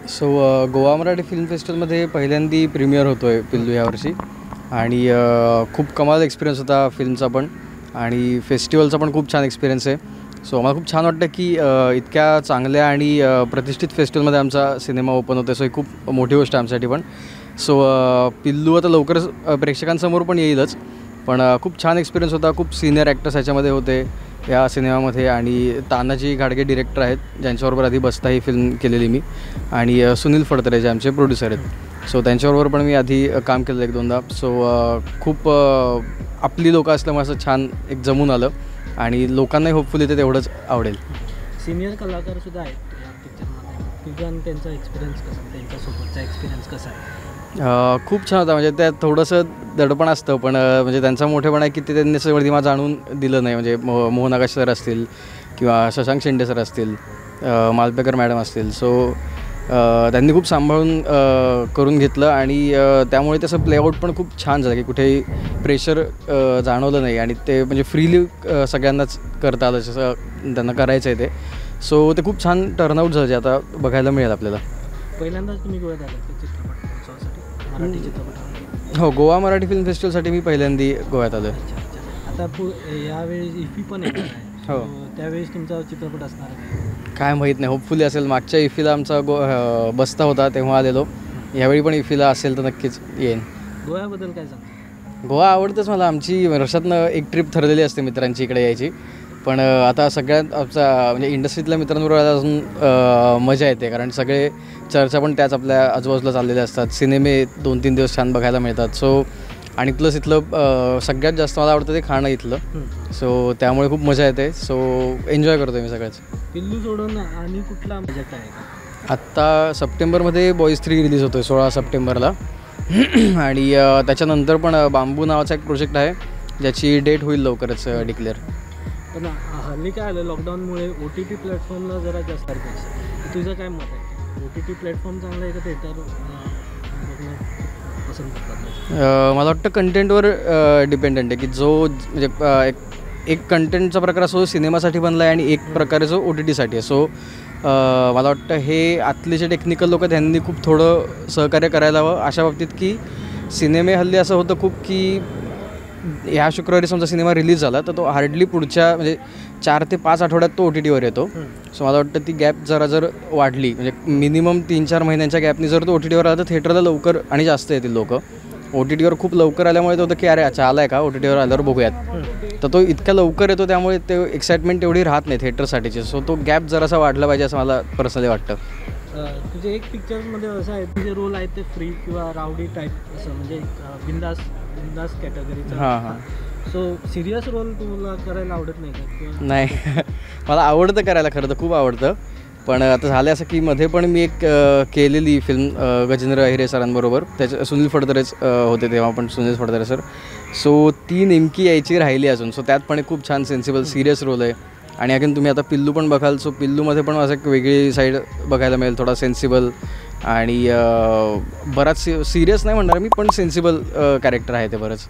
So Goa Marathi film फेस्टिवलमध्ये पहिल्यांदी premier होतो आहे पिल्लू यावर्षी आणि खूप कमाल एक्सपिरियन्स होता फिल्मचा पण आणि फेस्टिवलचा पण खूप छान एक्सपिरियन्स आहे. सो मला खूप छान वाटतं की इतक्या चांगल्या आणि प्रतिष्ठित फेस्टिवलमध्ये आमचा सिनेमा ओपन होतो. सो ही खूप मोठी गोष्ट आहे आमच्यासाठी पण. सो पिल्लू आता लवकरच प्रेक्षकांसमोर पण येईलच, पण खूप छान एक्सपिरियन्स होता. खूप सिनियर ॲक्टर्स ह्याच्यामध्ये होते या सिनेमामध्ये आणि तानाजी घाडगे डिरेक्टर आहेत, ज्यांच्याबरोबर आधी बस्ता ही फिल्म केलेली मी, आणि सुनील फडतरे जे आमचे प्रोड्युसर आहेत. सो त्यांच्याबरोबर पण मी आधी काम केलं एक दोनदा. सो खूप आपली लोकं असल्यामुळे असं छान एक जमून आलं आणि लोकांनाही होपफुली ते तेवढंच आवडेल. सिनियर कलाकारसुद्धा आहेत या पिक्चरमध्ये, त्यांचा एक्सपिरियन्स कसा, त्यांच्यासोबतचा एक्सपिरियन्स कसा आहे? खूप छान होता. म्हणजे त्यात थोडंसं दडपण असतं, पण म्हणजे त्यांचा मोठेपणा आहे की ते त्यांनी सगळं दिमाग जाणून दिलं नाही. म्हणजे मोहन आकाश सर असतील किंवा शशांक शेंडे सर असतील, मालपेकर मॅडम असतील. सो त्यांनी खूप सांभाळून करून घेतलं आणि त्यामुळे त्याचं प्लेआउट पण खूप छान झालं की कुठेही प्रेशर जाणवलं नाही आणि ते म्हणजे फ्रीली सगळ्यांनाच करता आलं जसं त्यांना करायचं आहे ते. सो ते खूप छान टर्नआउट झालं जे आता बघायला मिळेल आपल्याला. पहिल्यांदाच तुम्ही गोव्यात आलात चित्रपट महोत्सवासाठी, मराठी चित्रपट? हो, गोवा मराठी फिल्म फेस्टिवलसाठी मी पहिल्यांदी गोव्यात आलो. आता यावेळेस इफी पण येणार आहे. हो, त्यावेळेस तुमचा चित्रपट असणार आहे काय माहीत नाही. होपफुली असेल. मागच्या इफीला आमचा बस्ता होता तेव्हा आलेलो. यावेळी पण इफीला असेल तर नक्कीच येईन. गोव्याबद्दल काय सांगता? गोवा आवडतंच मला. आमची वर्षातनं एक ट्रिप ठरलेली असते मित्रांची इकडे यायची, पण आता सगळ्यात आमचा म्हणजे इंडस्ट्रीतल्या मित्रांबरोबर अजून मजा येते, कारण सगळे चर्चा पण त्याच आपल्या आजूबाजूला चाललेल्या असतात. सिनेमे 2-3 दिवस छान बघायला मिळतात. सो आणि प्लस इथलं सगळ्यात जास्त मला आवडतं ते खाणं इथलं. सो त्यामुळे खूप मजा येते. सो एन्जॉय करतो मी सगळंच. पिल्लू सोडून आणि कुठला प्रोजेक्ट आहे का? आत्ता सप्टेंबरमध्ये बॉईज 3 रिलीज होतो आहे 16 सप्टेंबरला. आणि त्याच्यानंतर पण बांबू नावाचा एक प्रोजेक्ट आहे ज्याची डेट होईल लवकरच डिक्लेअर. पण हल्ली काय आलं, लॉकडाऊनमुळे OTT प्लॅटफॉर्मला जरा जास्त तुझं काय मत आहे? OTT प्लॅटफॉर्म चांगला आहे का थिएटर बघणं पसंत करतात? मला वाटतं कंटेंटवर डिपेंडंट आहे की जो म्हणजे एक कंटेंटचा प्रकार असो सिनेमासाठी बनला आहे आणि एक प्रकारे जो OTTसाठी आहे. सो मला वाटतं हे आतले जे टेक्निकल लोक त्यांनी खूप थोडं सहकार्य करायला हवं अशा बाबतीत, की सिनेमे हल्ली असं होतं खूप की ह्या शुक्रवारी समजा सिनेमा रिलीज झाला तर तो हार्डली पुढच्या म्हणजे 4 ते 5 आठवड्यात तो OTTवर येतो. सो मला वाटतं ती गॅप जर वाढली, म्हणजे मिनिमम 3-4 महिन्यांच्या गॅपनी जर तो OTTवर आला तर थिएटरला लवकर आणि जास्त येतील लोक. OTTवर खूप लवकर आल्यामुळे तो होतं की अरे अच्छा आला आहे का, OTTवर आल्यावर बघूयात. तर तो इतक्या लवकर येतो त्यामुळे ते एक्साइटमेंट एवढी राहत नाही थिएटरसाठीची. सो तो गॅप जरासा वाढला पाहिजे असं मला पर्सनली वाटतं. तुझे एक पिक्चरमध्ये असं आहे तुझे रोल आहेत ते फ्री किंवा रावडी टाईप, असं म्हणजे बिंदास कॅटेगरीचा. हां. सो सिरियस रोल तुला करायला आवडत नाही का? नाही मला आवडतं करायला, खरं तर खूप आवडतं. पण आता झालं असं की मध्ये पण मी एक केलेली फिल्म गजेंद्र अहिरे सरांबरोबर, त्याच्या सुनील फडतरेच होते तेव्हा पण, सुनील फडतरे सर. सो ती नेमकी यायची राहिली अजून. सो त्यात पण एक खूप छान सेन्सिबल सिरियस रोल आहे. आणि अगेन तुम्ही आता पिल्लू पण बघाल, सो पिल्लूमध्ये पण असं एक वेगळी साईड बघायला मिळेल, थोडा सेन्सिबल आणि बराच सिरियस नाही म्हणणार मी, पण सेन्सिबल कॅरेक्टर आहे ते बरंच.